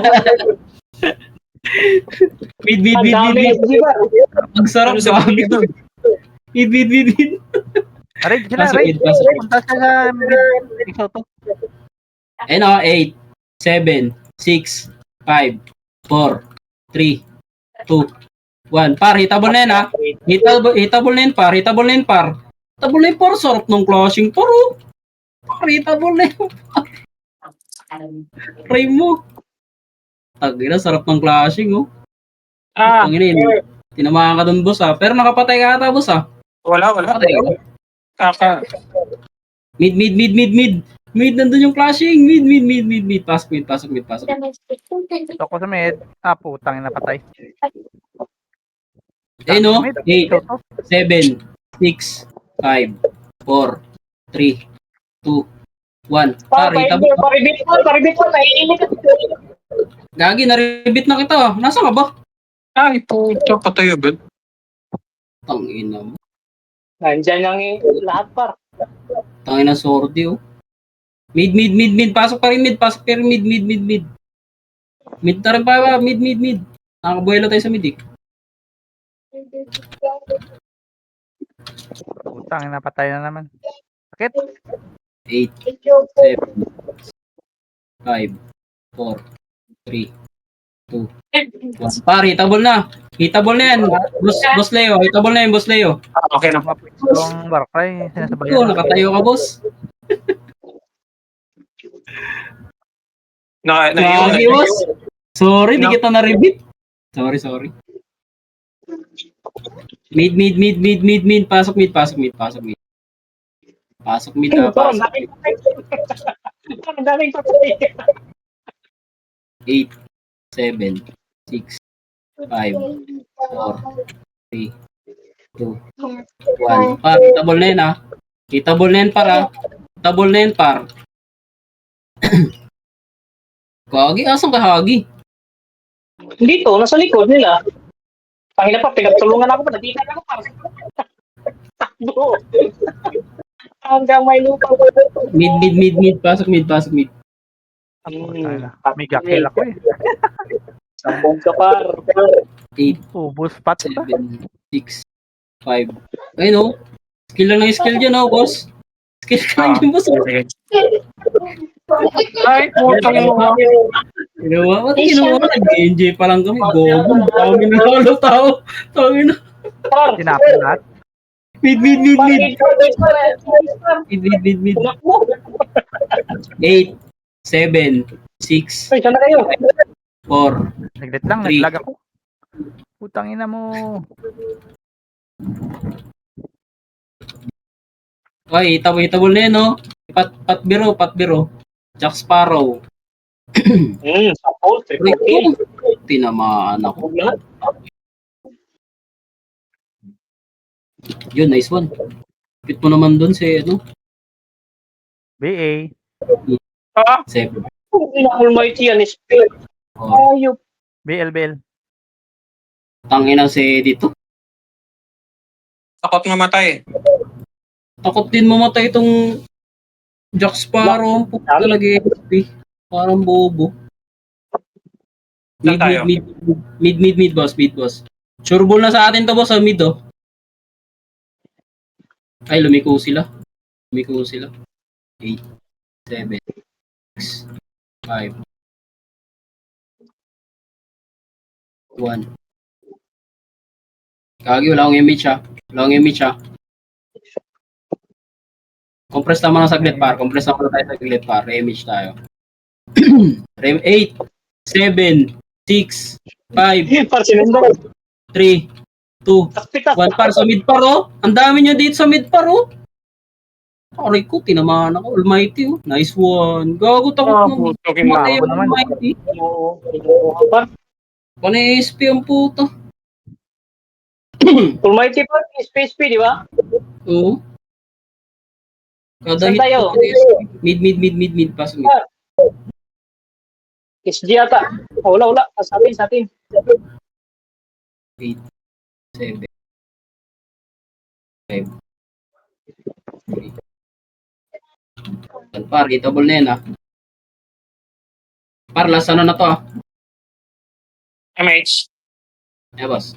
Mid. Ang dami SG, par. Ang sarap sa amin. Mid. Raid sila, Pasok, raid. pasok. Punta sila sa mid. Ikaw to. Ayun, oh, 8, 7, 6, 5, 4, 3, 2, 1. Par, hitable na yan, ha? Hitable na yan, par. Hitable na yan, par. Sarap ng clashing, par, oh. Par, hitable na yan. Try mo. Tagina, sarap ng clashing, oh. Ah, Ang ina, tinamaan ka dun, boss, ha? Pero nakapatay ka ata, boss, ha? wala. Nakapatay ka. Kaka. Mid. Mid, nandun yung clashing. Mid. Pasok. Ito ko sa mid. Putang ina, patay. Ayun, oh. Mid. 8, Ikaw to. 7, 6, 5, 4, 3, 2, 1. Par, Pare, paribit po. Naiinit. Gagi, na-rebit na kita. Nasaan ka ba? Ay, puto. Patay agad. Tangina mo. Nandyan ang lahat, par. Tangina sordi, oh. Mid. Pasok pa rin mid. Mid. Mid na rin pa. Mid. Nakakabuelo tayo sa mid, eh. Putang ina, patay na naman. Sakit. 8, 7, 5, 4, 3, 2, 1. Pare, hitable na. Hitable na yan. Boss Leo. Hitable na yan, Boss Leo. Okay na. Yung Barclay, Ito, sinasabayan. nakatayo ka, boss. Gagi, boss. Sorry, di kita na-rebit. Sorry. Mid. Pasok mid. Pasok mid. Pasok mid. Parang Pasok daming mid. patay. Parang daming patay. 8, 7, 6, 5, 4, 3, 2, 1. Par, kitable na yun ah. Kitable na yun para. Kitable na yun par. Kagi, asan ka Hagi? Dito, nasa likod nila. Pangina pa, pinagtulungan ako pa. Nagkita ako pa. Takbo. Hanggang may lupa. Mid. Pasok mid. Mega kill ako eh. Sambong ka par. 8, Ubus pat pa. 7, 6, 5. Ayun oh. Skill lang ng skill dyan oh, boss. Skill ka lang dyan, boss. Ay, putang ina. Ginawa, ba't ginawa? Nag-enjoy pa lang kami. Gogo. Tawagin na halo tao. Tawagin na. Par. Tinapin lahat. Mid. Tumakbo. 8, 7, 6, Ay, saan na kayo? 4. Naglit lang, Three. naglag ako. Putang ina mo. Ay, itabol na yun, no? Patbiro. Jack Sparrow. Sapol. Triple kill. Tinamaan ako. Huwag lahat. Yun, nice one. Pit mo naman dun si, ano? BA. Ah, 7. Almighty yan is fair. Oh, Ayop. BL. tangin si dito. takot mamatay. Takot din mamatay itong Jack Sparrow. Puta talaga XP. Parang bobo. Saan tayo? Mid, boss. Sure ball na sa atin to, boss, sa mid, oh. Ay, lumiko sila. 8, 7, 6, 5, 1. Kagi, wala akong image ha. Compress naman ang saglit par. Re-image tayo. 8, 7, 6, 5, Par sinundo. 3, 2, Takpitas. 1 par sa mid par, oh. Ang dami nyo dito sa mid par, oh. Aray ko, tinamaan ako. Almighty, oh. Nice one. Gago, takot mo. Putang ina. Matay yung naman. Almighty. Par. Panay SP ang puta. Almighty par. Space P, di ba? Oo. Kada Saan hit tayo? ko, mid. Pasok mid. SG ata. Wala. Sa atin. 8, 7, 5, 3. Par, hitable na yan, ah. Par, last ano na to, ah. MH. Eh, boss.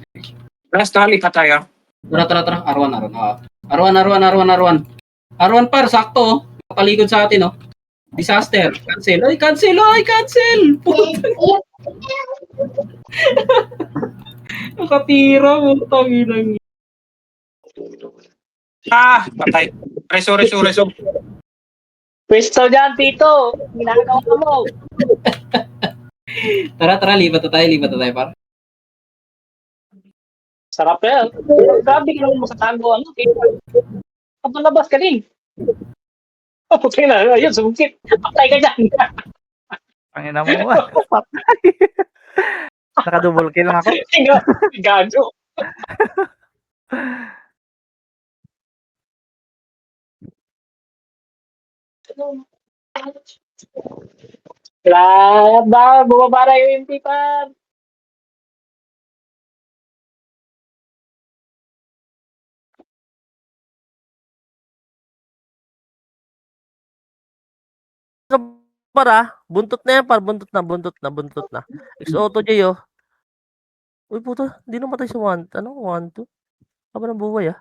Last rally pa tayo. Tara. R1. R1 par, sakto, oh. Nakapaligod sa atin, oh. Disaster. Cancel. Puta. Nakatira, putang inang. Ah, patay. Sorry. Pwesto dyan, Tito. Ginagawa mo. Tara, lipat na tayo, par. Sarap yan. Grabe ka naman makatago. Kapalabas ka din. Oh, puti na. Ayun, sumukit. Patay ka dyan. Ang ina mo. Patay. Naka-double kill lang ako. Gago. Bumaba na yung MP pa. Para, buntot na yan, buntot na. X-Auto J, oh. Uy, puta, hindi namatay sa 1, 2? Haba ng buhay, ah.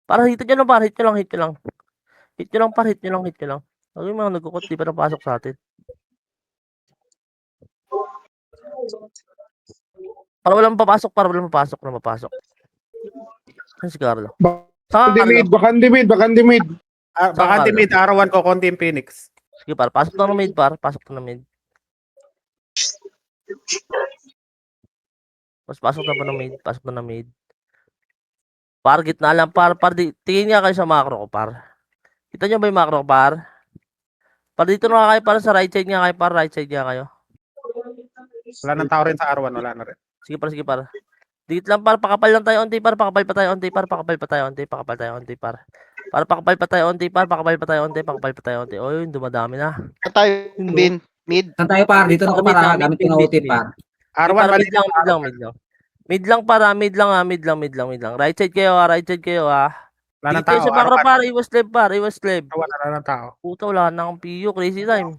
Para hit nyo lang, hit nyo lang. Hit nyo lang. Ano yung mga nagkukot, di pa napasok sa atin. Para walang papasok. Ano si Carlo? Saan ka, Carlo? Bakandi mid. Baka Bakandi mid, R1 ko konti yung Phoenix. Sige, par. Pasok na ng mid. Pasok na ng mid. Par, gitna lang, par. Tingin nga kayo sa macro ko, par. Kita nyo ba yung macro ko, par? Par, dito na kayo, par, sa right side nga kayo, par. Right side nga kayo. Wala nang tao rin sa R1, wala na rin. Sige, par, sige, par. Dito lang, par. Pakapal lang tayo, onti, par. Pakapal pa tayo, onti, par. Pakapal pa tayo, onti. Pakapal tayo, onti, par. Par, pakapal pa tayo, onti, par. Pakapal pa tayo, onti. Pakapal pa tayo, onti. O, yun, dumadami na. Saan tayo, Bin? Mid? Saan tayo par? Dito na ako Mid para lang, gamit mid, ko ng mid, OT mid. par. R1, Par, mali. mid lang, mid lang, mid lang. Mid lang, para. Mid lang, mid lang. Right side kayo, right side kayo, Wala nang Dito tao. sa macro, R1, par. Iwas left, par. Iwas left. wala nang tao. Puta, wala na akong PU. Crazy time.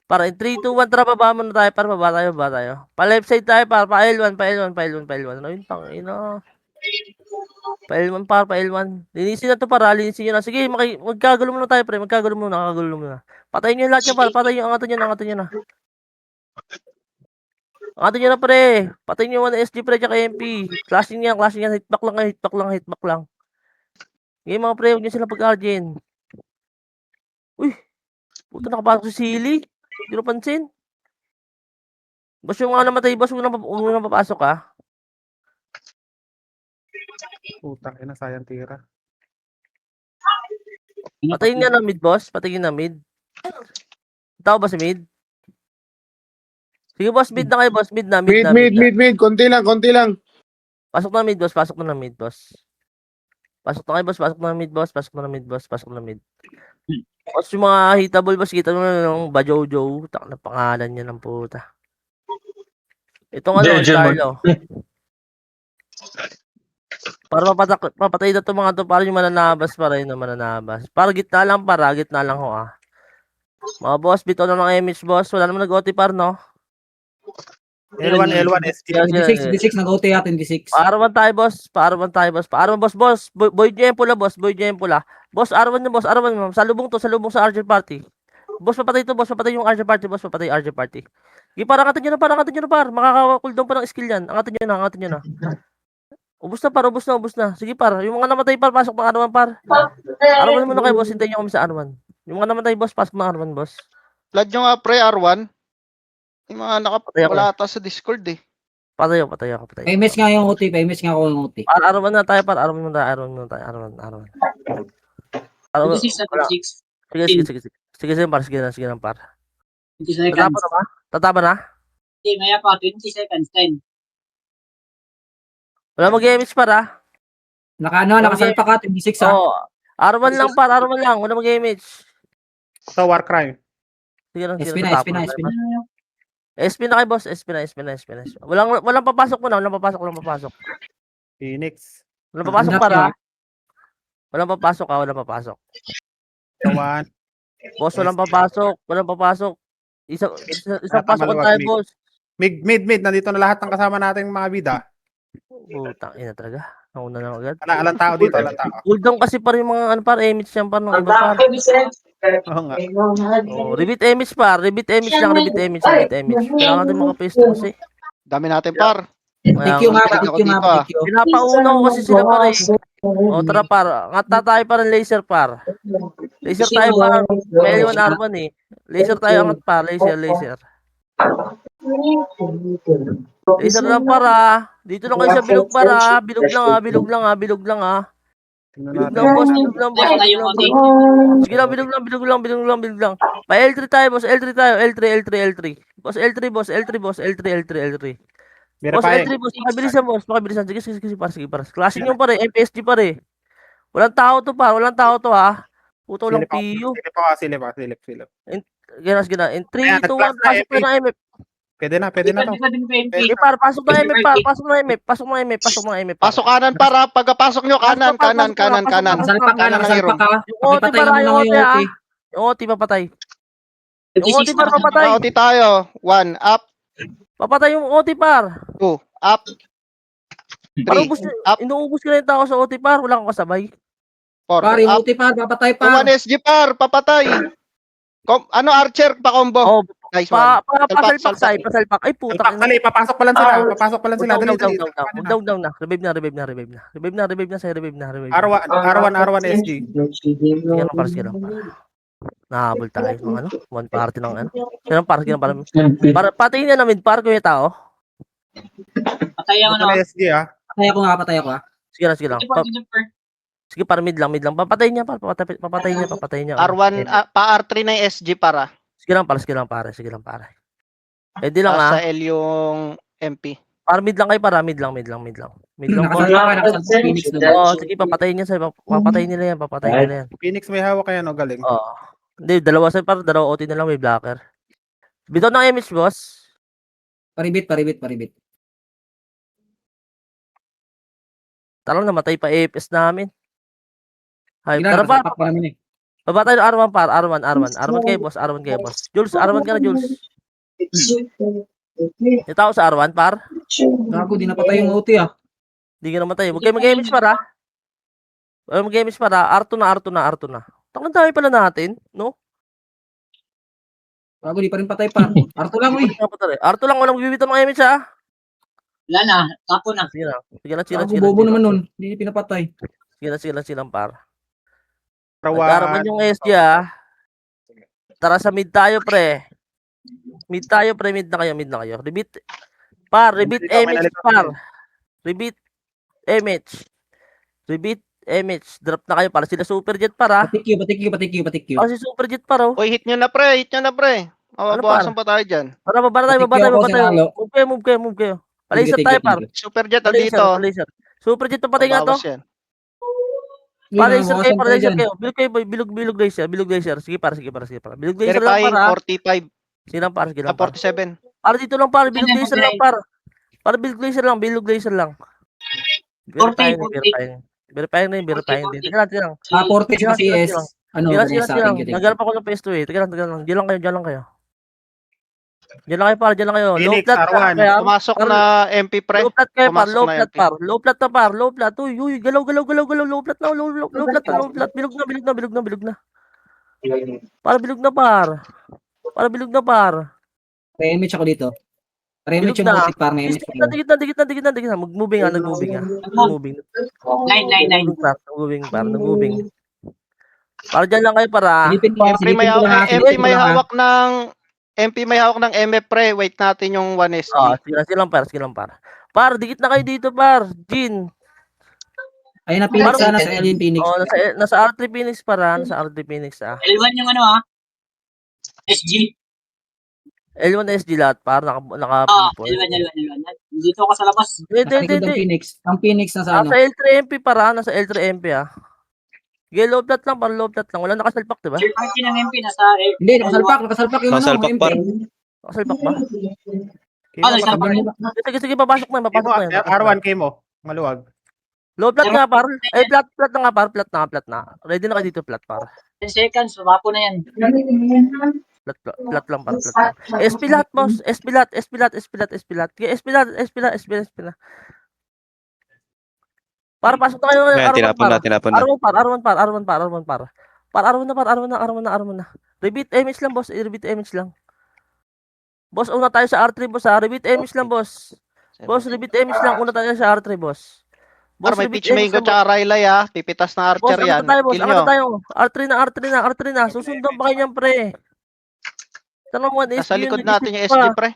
Para in 3, 2, 1, tara, baba muna tayo. Para baba tayo. Pa left side tayo, para pa L1. Ano yun, tangina. Pa L1, pa L1. Linisin na to, para. Linisin nyo na. Sige, magkagulo muna tayo, pre. Magkagulo muna. Patayin nyo yung lahat yan, para. Patayin nyo, angatan nyo na. Angatan nyo na, pre. Patayin nyo yung 1 SG, pre, tsaka MP. Clashing yan. Hitback lang. Ngayon, mga pre, huwag nyo sila pag-argin. Uy, puta, nakapasok si Silly. Hindi ko pansin. Boss, yung mga namatay, boss, huwag na papasok, ha? Putang ina, sayang tira. Patayin nga na mid, boss. Patayin na mid. Tao ba si mid? Sige, boss, mid na kayo, boss. Mid na. Mid. Konti lang. Pasok na mid, boss. Pasok na mid. Pasok na mid. Boss, yung mga hitable, boss, kita mo na ng Bajojo. Tak na pangalan niya ng puta. Itong ano, Carlo. Para papatay na itong mga to, para yung mananabas pa rin. Para gitna lang ho, Mga boss, bitaw na ng MH, boss. Wala naman nag-OT par, no? L1, SG. D6 nag-OT natin, D6. Paarawan tayo, boss. Boss. Boyd niya yung pula, boss. Boss, arawan niyo, boss. Salubong sa RJ Party. Boss, papatay yung RJ Party, boss. Papatay RJ Party. Sige, para angatan nyo na, par. Makaka-cooldown pa ng skill yan. Angatan nyo na. Ubus na. Sige, par. Yung mga namatay, par, pasok ng arawan, par. Arawan muna kayo, boss. Hintayin nyo kami sa arawan. Yung mga namatay, boss, pasok ng arawan, boss. Flood nyo nga, pre, R1. Yung mga Patay ako. wala ata sa Discord, eh. Patay ako. Pa-image nga yung OT, pa-image nga ako yung OT. Par, arawan muna tayo. Arawan. Sige, par. Sige na, par. 20 seconds. Tatapa na? Hindi, maya pa. 20 seconds. 10. Wala mag-image para. Nakasalpa ka, D6 ha. Oo. R1 lang. Wala mag-image. Ito, war crime. Sige lang. SP na. SP na kayo, boss. SP na. Walang papasok muna. Walang papasok. Phoenix. Walang papasok para. Walang papasok. Tawan. Boss, walang papasok. Isang pasok tayo, boss. Mid. Nandito na lahat ng kasama nating mga bida. Putang ina talaga. Nauna na agad. Alang tao dito, Cooldown kasi pa rin mga ano par, image yan par ng iba par. Oo nga. Oh, repeat image par, repeat image. Kailangan natin makapesto kasi. Dami natin, par. TQ nga. Pinapauna ko kasi sila par eh. O tara par, ngata tayo par ng laser par. Laser tayo par, may L1 R1 eh. Laser tayo angat par, laser. Laser lang para. Dito lang kayo sa bilog para. Bilog lang ah. Tingnan Bilog natin. lang boss. Sige lang, bilog lang. Pa L3 tayo boss, L3 tayo. Boss L3 boss. Boss Mira pa eh. L3 boss, pakibilisan. Sige para. Clashing yung pare, MPSG pare. Walang tao to ha. Puto lang PU. Silip. Gina. In 3, Ayan, 2, 1, nag-flash na pasok MP. na MF. Pwede na to. Sige par, pasok na MF par. Pasok na MF. Pasok kanan, para. Pagkapasok nyo, kanan. Nakasalpa ka. Yung OT Pakipatay para, mo yung lang OT yung OT. Yung OT papatay. Yung OT par papatay. Pauti tayo. 1, up. Papatay yung OT par. 2, up. Para 3, up. inuubos ka na yung tao sa OT par. Wala kang kasabay. 4, Par, yung up. OT par, papatay par. 1 SG, par. Papatay. Archer, pa-combo. Oh, Nice one. pasalpak. Ay puta. Dali, papasok pa lang sila. Dali. Down na. Revive na. R1 SG. Sige lang para. Nahabol tayo ng ano. One party ng ano. Sige lang para. Patayin na namin par ko yung tao. Patay ako Ito na SG ah. Patay ako ha. Sige lang, sige lang. Sige, para mid lang. Papatayin niya, papatayin niya. R1, pa R3 na yung SG para. Sige lang, pare. Eh, di lang Sa L yung MP. Para mid lang kayo, para mid lang. Mid lang po. Nakasalpa Phoenix doon. Oo, sige, papatayin niya sa'yo. Papatayin nila yan. Phoenix may hawak kaya no, galing. Oo. Hindi, dalawa sa'yo, para dalawa OT na lang, may blocker. Bitaw ng image, boss. Paribit. Tarang namatay pa AFS namin. Ay, Tara tara pa. pa namin eh. Baba tayo ng R1 par, R1 kayo, boss. Jules, R1 ka na, Jules. Yung tao sa R1 par. Gago, di napatay yung OT ah. Hindi ka namatay. Huwag kayo mag-image para. Huwag mag-image para. R2 na. Tangan dami pala natin, no? Gago, di pa rin patay pa. Arto lang, uy. R2 lang, walang bibitaw ng image, ha? Wala na, tapo na. Sige lang. Gago, bobo naman nun. Hindi pinapatay. Sige lang, par. R1. Nagkaraman yung SG, ha? Tara sa mid tayo, pre. Mid na kayo. Rebeat image, par. Rebeat image. Drop na kayo para sila super jet, para. Patik you. Si super jet, para, oh. Uy, hit nyo na pre. Mababawasan pa tayo dyan. Tara, baba tayo. Move kayo. Palaser tayo, par. Super jet andito. Palaser. Super jet, papatay nga to. Babawas yan. Palaser kayo. Bilog laser. Sige, para. Bilog laser lang, Verifying para. 45. Sige lang, para. 47. Para dito lang, para. Bilog laser lang, para. Para bilog laser lang. Verifying din. Teka lang. 40 sa CS. Ano, Sige lang. Nagalap ako ng PS2 eh. Teka lang. Diyan lang kayo. Diyan lang kayo. Low Phoenix, flat R1. kaya. Pumasok na MP pre. Low flat kayo, par. Pumasok Low na flat, MP. par. Low flat. Uy, galaw. Low flat na. Low flat. Bilog na. Para bilog na, par. Pre-image ako dito. Pre-image yung Bilog na. OT par na image. Dikit na. Mag-moving. Moving. 999. Nag-moving. Para dyan lang kayo, para. MP may hawak ng MF pre. Wait natin yung 1 SG. Sige lang, par. Par, dikit na kayo dito, par. Jin. Ayun na, Phoenix sana sa Alien Phoenix. Nasa R3 Phoenix, para. L1 yung ano SG. L1 SG lahat, par. L1. Dito ako sa labas. Nakalikod ang Phoenix. Ang Phoenix na sa ano. Nasa L3 MP, para. Nasa L3 MP, ah. Sige, low flat lang. Wala nakasalpak, diba? Third party ng MP nasa Hindi, nakasalpak yung ano. Nakasalpak, MP. par. Nakasalpak ba? nakasalpak rin. Sige, papasok na yan. R1 mo. Maluwag. Low flat nga, par. Flat na nga, par. Flat na. Ready na kayo dito, flat, par. 10 seconds, sumapo na yan. Flat lang, par. SP lahat, boss. SP lahat. Sige, SP lahat. Para pasok na kayo ng Ayan, tinapon na. R1 par. R1 na. Repeat image lang, boss. Boss, una tayo sa R3, boss, ha. Repeat image lang, boss. Repeat image lang. Una tayo sa R3, boss. May pitch mango tsaka Rylai ah. Pipitas na Archer yan. Kill nyo. Tayo. R3 na. Susundan pa kayo niyan, pre. Tanong mo, Nasa likod natin yung SG pre.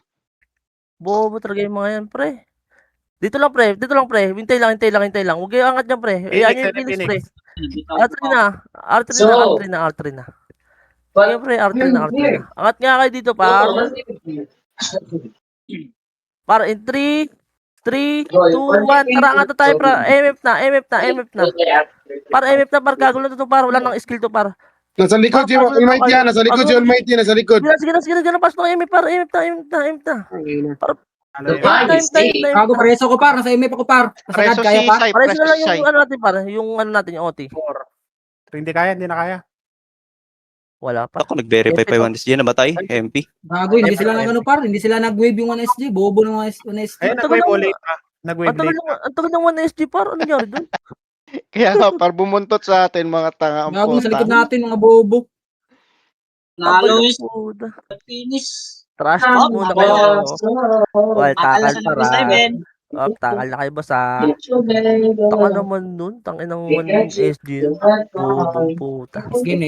Bobo talaga yung mga yan, pre. Dito lang, pre. Hintay lang. Huwag kayo angat dyan, pre. Ayan yung Phoenix, pre. R3 na. Sige, pre, R3 na. Angat nga kayo dito, par. Par, in 3, 2, 1. Tara, angat na tayo, par. MF na. Par, MF na, par. Kagulo na to, par. Wala nang skill to, par. Nasa likod si Almighty yan. Nasa likod. Sige na. Pasok ng MF, par. MF na. Gago, preso ko par. Nasa MF ako par. Nasagad, kaya pa. Pares na lang yung ano natin, par. Yung ano natin, yung OT. Hindi na kaya. Wala pa. Ako nag-verify pa yung 1SG. Namatay? MP? Gago, hindi sila par. Hindi sila nag-wave yung 1SG. Bobo ng 1SG. Ayun, nag-wave ulit pa. Nag-wave late pa. Ang tagal ng 1SG, par. Ano nangyari doon? Kaya nga par bumuntot sa atin mga tanga. Gago, sa likod natin mga bobo. Nalois. Finish. Trash talk muna kayo. Well, takal, para. 7. Takal na kayo, boss, ha. Taka naman nun. Tangin ng 1SG. Puta. Game.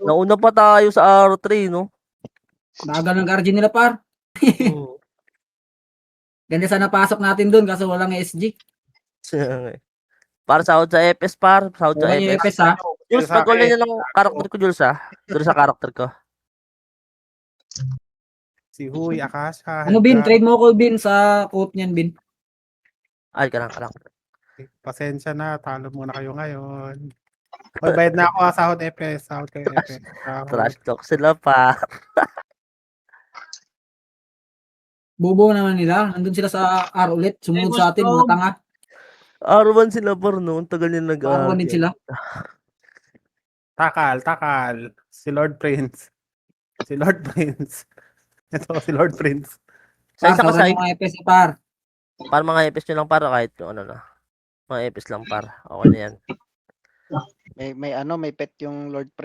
Nauna pa tayo sa R3, no? Bagal ng guardian nila par. Ganda sana pasok natin doon kaso walang SG. Para sahod sa FS par, sahod sa Okay, FS. FS ha. Jules, Sa pag-call akin. niya ng karakter ko, Jules ha. Doon sa karakter ko. Si Huy, Akasha. Ano Bin, Helga. trade mo ko Bin sa quote niyan Bin. Ay, ka lang. Pasensya na, talo muna kayo ngayon. Oy, bayad na ako sahod FS. Sahod kayo FS. Sahod. Trash talk sila pa. Bobo naman nila. Nandun sila sa R ulit. Sumunod sa atin, mga tanga. Arawan sila par no. Ang tagal niya Arawan din sila. Takal. Si Lord Prince. Ito, si Lord Prince. Sa Par, isa ka sobrang side. mga FS par. Para mga FS nyo lang para kahit yung ano na. Mga FS lang par. Okay na yan. May pet yung Lord